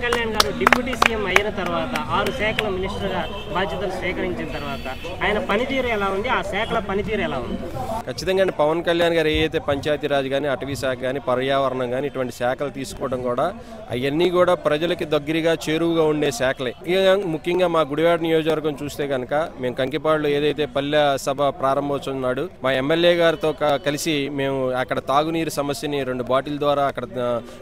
కళ్యాణ్ గారు deputy CM అయిన తర్వాత 6 శాఖల మినిస్టర్గా బాధ్యతలు స్వీకరించిన తర్వాత ఆయన పనితీరు ఎలా ఉంది, ఆ శాఖల పనితీరు ఎలా ఉంది? ఖచ్చితంగా పవన్ కళ్యాణ్ గారు ఏదైతే పంచాయతీరాజ్ కానీ, అటవీ శాఖ కానీ, పర్యావరణం కానీ ఇటువంటి శాఖలు తీసుకోవడం కూడా అవన్నీ కూడా ప్రజలకి దగ్గరగా చేరువుగా ఉండే శాఖలే. ముఖ్యంగా మా గుడివాడ నియోజకవర్గం చూస్తే కనుక మేము కంకిపాడులో ఏదైతే పల్లె సభ ప్రారంభోత్సవం నాడు మా ఎమ్మెల్యే గారితో కలిసి మేము అక్కడ తాగునీరు సమస్యని 2 బాటిల్ ద్వారా అక్కడ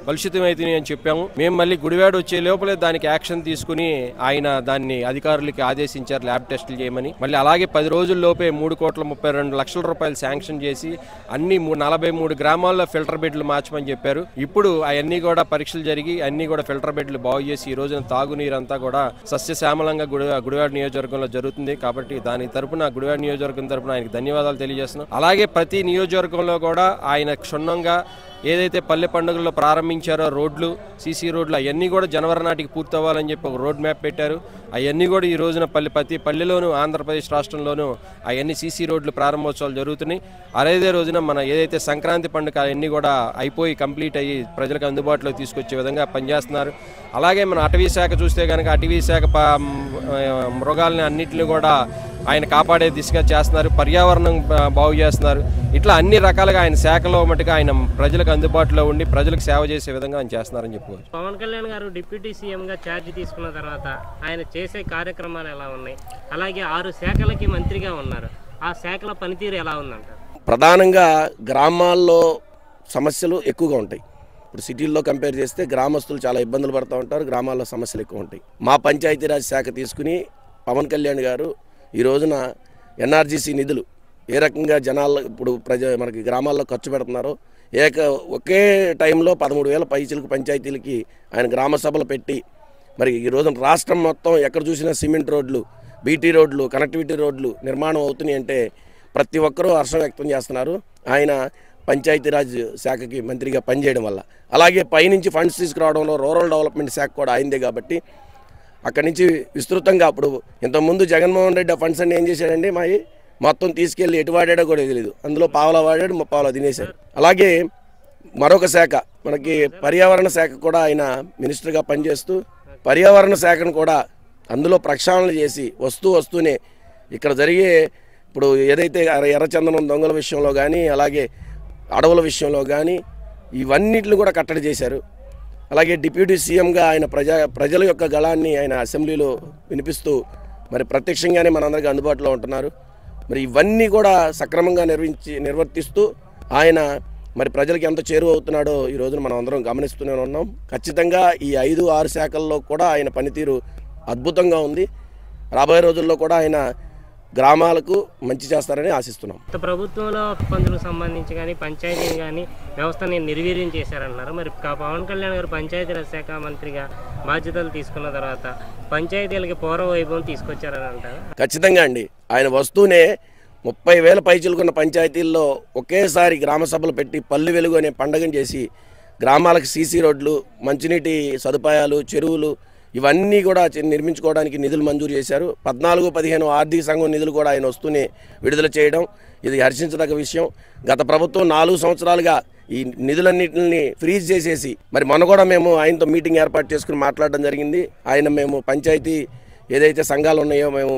కలుషితమైతే అని చెప్పాము. మేము మళ్ళీ గుడివాడ వచ్చే లోపలే దానికి యాక్షన్ తీసుకుని ఆయన దాన్ని అధికారులకి ఆదేశించారు ల్యాబ్ టెస్టులు చేయమని. మళ్ళీ అలాగే 10 రోజుల్లోపే 3,32,00,000 రూపాయలు శాంక్షన్ చేసి అన్ని 43 గ్రామాల్లో ఫిల్టర్ బెడ్లు మార్చమని చెప్పారు. ఇప్పుడు అవన్నీ కూడా పరీక్షలు జరిగి అన్ని కూడా ఫిల్టర్ బెడ్లు బాగు చేసి ఈ రోజున తాగునీరు అంతా కూడా సస్యశ్యామలంగా గుడివాడ నియోజకవర్గంలో జరుగుతుంది. కాబట్టి దాని తరపున గుడివాడ నియోజకవర్గం తరపున ఆయనకు ధన్యవాదాలు తెలియజేస్తున్నాం. అలాగే ప్రతి నియోజకవర్గంలో కూడా ఆయన క్షుణ్ణంగా ఏదైతే పల్లె పండుగల్లో ప్రారంభించారో రోడ్లు, సీసీ రోడ్లు అవన్నీ కూడా జనవరి నాటికి పూర్తవ్వాలని చెప్పి ఒక రోడ్ మ్యాప్ పెట్టారు. అవన్నీ కూడా ఈ రోజున ప్రతి పల్లెలోనూ ఆంధ్రప్రదేశ్ రాష్ట్రంలోనూ అవన్నీ సీసీ రోడ్లు ప్రారంభోత్సవాలు జరుగుతున్నాయి. అదే రోజున మన ఏదైతే సంక్రాంతి పండుగ అవన్నీ కూడా అయిపోయి కంప్లీట్ అయ్యి ప్రజలకు అందుబాటులో తీసుకొచ్చే విధంగా పనిచేస్తున్నారు. అలాగే మన అటవీ శాఖ చూస్తే కనుక అటవీ శాఖ మృగాలని అన్నింటినీ కూడా ఆయన కాపాడే దిశగా చేస్తున్నారు. పర్యావరణం బాగు చేస్తున్నారు. ఇట్లా అన్ని రకాలుగా ఆయన శాఖలో మటుగా ఆయన ప్రజలకు అందుబాటులో ఉండి ప్రజలకు సేవ చేసే విధంగా ఆయన చేస్తున్నారని చెప్పుకోవచ్చు. పవన్ కళ్యాణ్ గారు డిప్యూటీ సీఎంగా ఛార్జ్ తీసుకున్న తర్వాత ఆయన చేసే కార్యక్రమాలు ఎలా ఉన్నాయి? అలాగే 6 శాఖలకి మంత్రిగా ఉన్నారు. ఆ శాఖల పనితీరు ఎలా ఉందంటారు? ప్రధానంగా గ్రామాల్లో సమస్యలు ఎక్కువగా ఉంటాయి. ఇప్పుడు సిటీల్లో కంపేర్ చేస్తే గ్రామస్తులు చాలా ఇబ్బందులు పడుతూ ఉంటారు. గ్రామాల్లో సమస్యలు ఎక్కువ ఉంటాయి. మా పంచాయతీరాజ్ శాఖ తీసుకుని పవన్ కళ్యాణ్ గారు ఈ రోజున ఎన్ఆర్జీసీ నిధులు ఏ రకంగా జనాల్లో ఇప్పుడు మనకి గ్రామాల్లో ఖర్చు పెడుతున్నారో ఒకే టైంలో 13,000 పైచీలకు పంచాయతీలకి ఆయన గ్రామ సభలు పెట్టి మరి ఈ రోజున రాష్ట్రం మొత్తం ఎక్కడ చూసినా సిమెంట్ రోడ్లు, బీటీ రోడ్లు, కనెక్టివిటీ రోడ్లు నిర్మాణం అవుతున్నాయి అంటే ప్రతి ఒక్కరూ హర్షం వ్యక్తం చేస్తున్నారు ఆయన పంచాయతీరాజ్ శాఖకి మంత్రిగా పనిచేయడం వల్ల. అలాగే పైనుంచి ఫండ్స్ తీసుకురావడంలో రూరల్ డెవలప్మెంట్ శాఖ కూడా అయిందే కాబట్టి అక్కడి నుంచి విస్తృతంగా అప్పుడు ఇంతకుముందు జగన్మోహన్ రెడ్డి ఆ ఫండ్స్ అన్ని ఏం చేశాడండి మొత్తం తీసుకెళ్ళి ఎటు వాడాడో కూడా తెలియదు. అందులో పావలా వాడాడు, 30 తినేశారు. అలాగే మరొక శాఖ మనకి పర్యావరణ శాఖ కూడా ఆయన మినిస్టర్గా పనిచేస్తూ పర్యావరణ శాఖను కూడా అందులో ప్రక్షాళన చేసి వస్తూనే ఇక్కడ జరిగే ఇప్పుడు ఏదైతే ఎర్రచందనం దొంగల విషయంలో కానీ అలాగే అడవుల విషయంలో కానీ ఇవన్నిటిని కూడా కట్టడి చేశారు. అలాగే డిప్యూటీ సీఎంగా ఆయన ప్రజల యొక్క గళాన్ని ఆయన అసెంబ్లీలో వినిపిస్తూ మరి ప్రత్యక్షంగానే మనందరికీ అందుబాటులో ఉంటున్నారు. మరి ఇవన్నీ కూడా సక్రమంగా నిర్వర్తిస్తూ ఆయన మరి ప్రజలకు ఎంత చేరువ అవుతున్నాడో ఈ రోజున మనం అందరం గమనిస్తూనే ఉన్నాం. ఖచ్చితంగా ఈ 5-6 శాఖల్లో కూడా ఆయన పనితీరు అద్భుతంగా ఉంది. రాబోయే రోజుల్లో కూడా ఆయన గ్రామాలకు మంచి చేస్తారని ఆశిస్తున్నాం. ప్రభుత్వంలో పనులకు సంబంధించి కానీ పంచాయతీని కానీ వ్యవస్థని నిర్వీర్యం చేశారన్నారు. మరి పవన్ కళ్యాణ్ గారు పంచాయతీరాజ్ శాఖ మంత్రిగా బాధ్యతలు తీసుకున్న తర్వాత పంచాయతీలకి పూర్వ వైభవం తీసుకొచ్చారని అంటారు. ఖచ్చితంగా అండి. ఆయన వస్తూనే 30,000 పైచిలుకున్న పంచాయతీల్లో ఒకేసారి గ్రామ సభలు పెట్టి పల్లె వెలుగు అనే పండుగను చేసి గ్రామాలకు సీసీ రోడ్లు, మంచినీటి సదుపాయాలు, చెరువులు ఇవన్నీ కూడా నిర్మించుకోవడానికి నిధులు మంజూరు చేశారు. 14-15 ఆర్థిక సంఘం నిధులు కూడా ఆయన వస్తూనే విడుదల చేయడం ఇది హర్షించదగ్గ విషయం. గత ప్రభుత్వం 4 సంవత్సరాలుగా ఈ నిధులన్నింటిని ఫ్రీజ్ చేసేసి మరి మొన్న కూడా మేము ఆయనతో మీటింగ్ ఏర్పాటు చేసుకుని మాట్లాడడం జరిగింది. మేము పంచాయతీ ఏదైతే సంఘాలు ఉన్నాయో మేము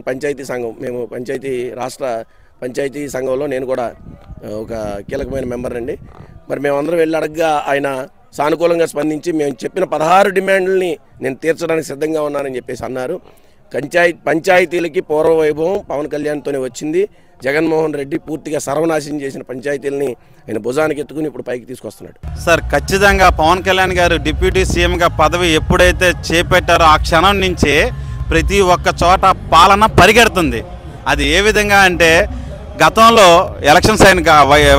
పంచాయతీ రాష్ట్ర పంచాయతీ సంఘంలో నేను కూడా ఒక కీలకమైన మెంబర్ అండి. మరి మేమందరం వెళ్ళి అడగగా ఆయన సానుకూలంగా స్పందించి మేము చెప్పిన 16 డిమాండ్లని నేను తీర్చడానికి సిద్ధంగా ఉన్నానని చెప్పేసి అన్నారు. పంచాయతీలకి పూర్వ వైభవం పవన్ కళ్యాణ్తోనే వచ్చింది. జగన్మోహన్ రెడ్డి పూర్తిగా సర్వనాశనం చేసిన పంచాయతీలని ఆయన భుజానికి ఎత్తుకుని ఇప్పుడు పైకి తీసుకొస్తున్నాడు. సార్ ఖచ్చితంగా పవన్ కళ్యాణ్ గారు డిప్యూటీ సీఎంగా పదవి ఎప్పుడైతే చేపట్టారో ఆ క్షణం నుంచే ప్రతి ఒక్క చోట పాలన పరిగెడుతుంది. అది ఏ విధంగా అంటే గతంలో ఎలక్షన్స్ అయిన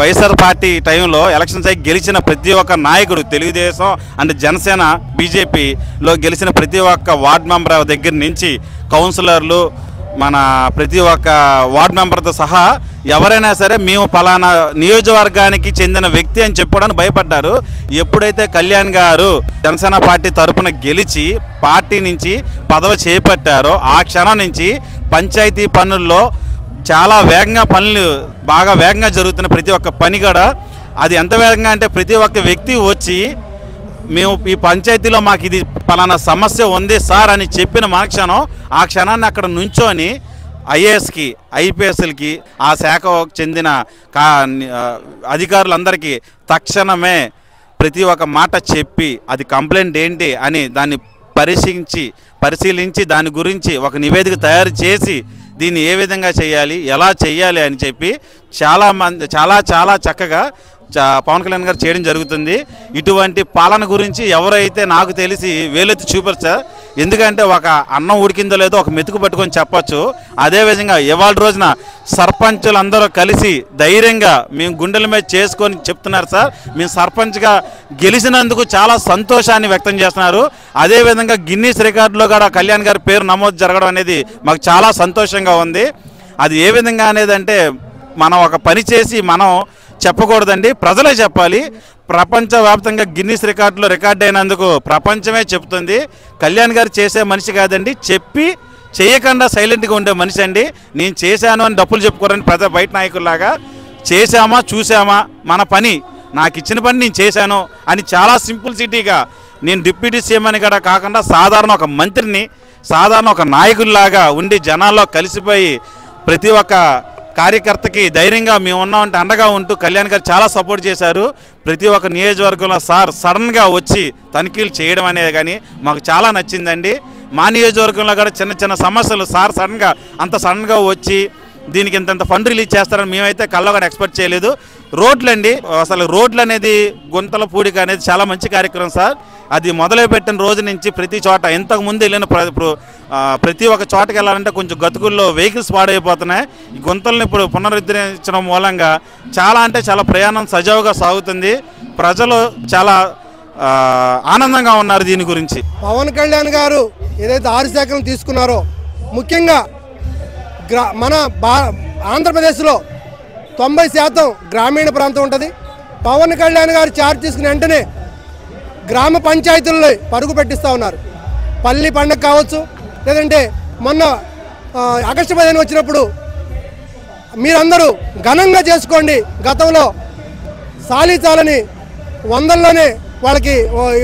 వైఎస్ఆర్ పార్టీ టైంలో ఎలక్షన్స్ అయి గెలిచిన ప్రతి ఒక్క నాయకుడు తెలుగుదేశం అండ్ జనసేన బీజేపీలో గెలిచిన ప్రతి ఒక్క వార్డ్ మెంబర్ దగ్గర నుంచి కౌన్సిలర్లు మన ప్రతి ఒక్క వార్డ్ మెంబర్తో సహా ఎవరైనా సరే మేము పలానా నియోజకవర్గానికి చెందిన వ్యక్తి అని చెప్పడానికి భయపడ్డారు. ఎప్పుడైతే కళ్యాణ్ గారు జనసేన పార్టీ తరఫున గెలిచి పార్టీ నుంచి పదవి చేపట్టారో ఆ క్షణం నుంచి పంచాయతీ పనుల్లో చాలా వేగంగా పనులు బాగా వేగంగా జరుగుతున్న ప్రతి ఒక్క పని కూడా అది ఎంత వేగంగా అంటే ప్రతి ఒక్క వ్యక్తి వచ్చి మేము ఈ పంచాయతీలో మాకు ఇది పలానా సమస్య ఉంది సార్ అని చెప్పిన మరుక్షణం ఆ క్షణాన్ని అక్కడ నుంచొని ఐఏఎస్కి ఐపీఎస్లకి ఆ శాఖకు చెందిన అధికారులందరికీ తక్షణమే ప్రతి ఒక్క మాట చెప్పి అది కంప్లైంట్ ఏంటి అని దాన్ని పరిశీలించి దాని గురించి ఒక నివేదిక తయారు చేసి దీన్ని ఏ విధంగా చేయాలి, ఎలా చేయాలి అని చెప్పి చాలా చక్కగా పవన్ కళ్యాణ్ గారు చేయడం జరుగుతుంది. ఇటువంటి పాలన గురించి ఎవరైతే నాకు తెలిసి వేలెత్తి చూపరు. ఎందుకంటే ఒక అన్నం ఉడికిందో లేదో ఒక మెతుకు పట్టుకొని చెప్పచ్చు. అదేవిధంగా ఇవాళ రోజున సర్పంచులందరూ కలిసి ధైర్యంగా మేము గుండెల మీద చేసుకొని చెప్తున్నారు సార్. మేము సర్పంచ్గా గెలిచినందుకు చాలా సంతోషాన్ని వ్యక్తం చేస్తున్నారు. అదేవిధంగా గిన్నీస్ రికార్డులో కూడా కళ్యాణ్ గారి పేరు నమోదు జరగడం అనేది మాకు చాలా సంతోషంగా ఉంది. అది ఏ విధంగా అనేది అంటే మనం ఒక పని చేసి మనం చెప్పకూడదండి, ప్రజలే చెప్పాలి. ప్రపంచవ్యాప్తంగా గిన్నీస్ రికార్డులో రికార్డ్ అయినందుకు ప్రపంచమే చెప్తుంది. కళ్యాణ్ గారు చేసే మనిషి కాదండి, చెప్పి చేయకుండా సైలెంట్గా ఉండే మనిషి అండి. నేను చేశాను అని డప్పులు చెప్పుకోరని బయట నాయకుల్లాగా చేశామా చూసామా మన పని, నాకు ఇచ్చిన పని నేను చేశాను అని చాలా సింపుల్సిటీగా నేను డిప్యూటీ సీఎం అని కూడా కాకుండా సాధారణ ఒక మంత్రిని, సాధారణ ఒక నాయకుల్లాగా ఉండి జనాల్లో కలిసిపోయి ప్రతి ఒక్క కార్యకర్తకి ధైర్యంగా మేము ఉన్నామంటే అండగా ఉంటూ కళ్యాణ్ గారు చాలా సపోర్ట్ చేశారు. ప్రతి ఒక్క నియోజకవర్గంలో సార్ సడన్గా వచ్చి తనిఖీలు చేయడం అనేది కానీ మాకు చాలా నచ్చిందండి. మా నియోజకవర్గంలో కూడా చిన్న సమస్యలు సార్ అంత సడన్గా వచ్చి దీనికి ఇంత ఫండ్ రిలీజ్ చేస్తారని మేమైతే కల్లో కూడా ఎక్స్పెక్ట్ చేయలేదు. రోడ్లండి, అసలు రోడ్లు అనేది గుంతల పూడిక అనేది చాలా మంచి కార్యక్రమం సార్. అది మొదలుపెట్టిన రోజు నుంచి ప్రతి చోట ఇంతకుముందు వెళ్ళిన ప్రతి ఒక్క చోటకి వెళ్ళాలంటే కొంచెం గతుకుల్లో వెహికల్స్ పాడైపోతున్నాయి. ఈ గుంతలను ఇప్పుడు పునరుద్ధరించడం మూలంగా చాలా ప్రయాణం సజావుగా సాగుతుంది. ప్రజలు చాలా ఆనందంగా ఉన్నారు దీని గురించి. పవన్ కళ్యాణ్ గారు ఏదైతే 6 శాఖలను తీసుకున్నారో, ముఖ్యంగా మన ఆంధ్రప్రదేశ్లో 90% గ్రామీణ ప్రాంతం ఉంటుంది. పవన్ కళ్యాణ్ గారు చార్జ్ తీసుకున్న వెంటనే గ్రామ పంచాయతీలని పరుగు పెట్టిస్తూ ఉన్నారు. పల్లి పండుగ కావచ్చు, లేదంటే మొన్న ఆగస్టు 15 వచ్చినప్పుడు మీరందరూ ఘనంగా చేసుకోండి. గతంలో చాలని వందల్లోనే వాళ్ళకి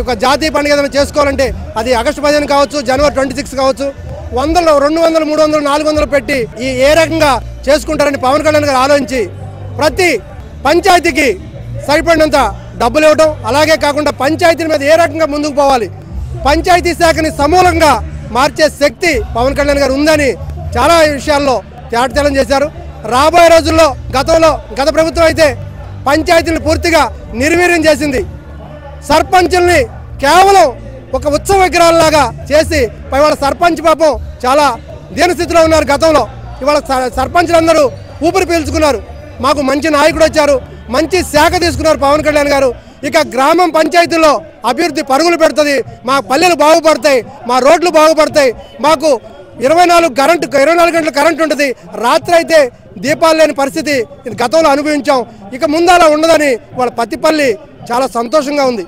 ఒక జాతీయ పండుగ ఏదైనా చేసుకోవాలంటే అది ఆగస్టు 15 కావచ్చు, జనవరి 26 కావచ్చు, 100, 200, 300, 400 పెట్టి ఏ రకంగా చేసుకుంటారని పవన్ కళ్యాణ్ గారు ఆలోచించి ప్రతి పంచాయతీకి సరిపడినంత డబ్బులు ఇవ్వడం, అలాగే కాకుండా పంచాయతీల మీద ఏ రకంగా ముందుకు పోవాలి, పంచాయతీ శాఖని సమూలంగా మార్చే శక్తి పవన్ కళ్యాణ్ గారు ఉందని చాలా విషయాల్లో తేటతెల్లం చేశారు. రాబోయే రోజుల్లో గత ప్రభుత్వం అయితే పంచాయతీలను పూర్తిగా నిర్వీర్యం చేసింది. సర్పంచుల్ని కేవలం ఒక ఉత్సవ విగ్రహాలలాగా చేసి ఇవాళ సర్పంచ్ పాపం చాలా దీనస్థితిలో ఉన్నారు. గతంలో ఇవాళ సర్పంచులందరూ ఊపిరి పీల్చుకున్నారు. మాకు మంచి నాయకుడు వచ్చారు, మంచి శాఖ తీసుకున్నారు పవన్ కళ్యాణ్ గారు. ఇక గ్రామం పంచాయతీల్లో అభివృద్ధి పరుగులు పెడుతుంది, మా పల్లెలు బాగుపడతాయి, మా రోడ్లు బాగుపడతాయి, మాకు 24 గంటలు కరెంట్ ఉంటుంది. రాత్రి అయితే దీపాలు లేని పరిస్థితి గతంలో అనుభవించాం. ఇక ముందు అలా ఉండదని వాళ్ళ పత్తిపల్లి చాలా సంతోషంగా ఉంది.